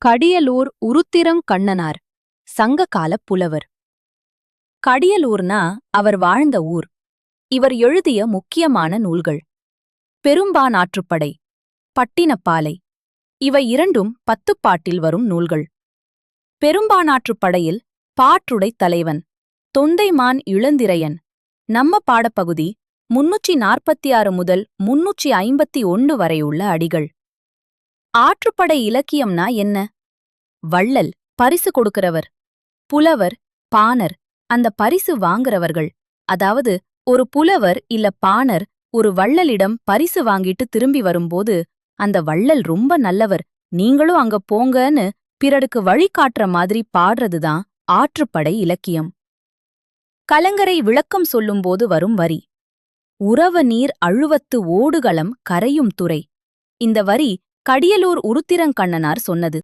கடியலூர் உருத்திரங்கண்ணனார் சங்ககாலப் புலவர். கடியலூர்னா அவர் வாழ்ந்த ஊர். இவர் எழுதிய முக்கியமான நூல்கள் பெரும்பானாற்றுப்படை, பட்டினப்பாலை. இவை இரண்டும் பத்துப்பாட்டில் வரும் நூல்கள். பெரும்பானாற்றுப்படையில் பாட்டுடைத் தலைவன் தொண்டைமான் இளந்திரையன். நம்ம பாடப்பகுதி 346 முதல் 351 வரையுள்ள அடிகள். ஆற்றுப்படை இலக்கியம்னா என்ன? வள்ளல் பரிசு கொடுக்கிறவர், புலவர் பாணர் அந்த பரிசு வாங்குறவர்கள். அதாவது ஒரு புலவர் இல்ல பாணர் ஒரு வள்ளலிடம் பரிசு வாங்கிட்டு திரும்பி வரும்போது, அந்த வள்ளல் ரொம்ப நல்லவர், நீங்களும் அங்க போங்கன்னு பிறருக்கு வழிகாட்டுற மாதிரி பாடுறதுதான் ஆற்றுப்படை இலக்கியம். கலங்கரை விளக்கம் சொல்லும்போது வரும் வரி, உறவ நீர் அழுவத்து ஓடுகளம் கரையும் துறை. இந்த வரி கடியலூர் உருத்திரங்கண்ணனார் சொன்னது.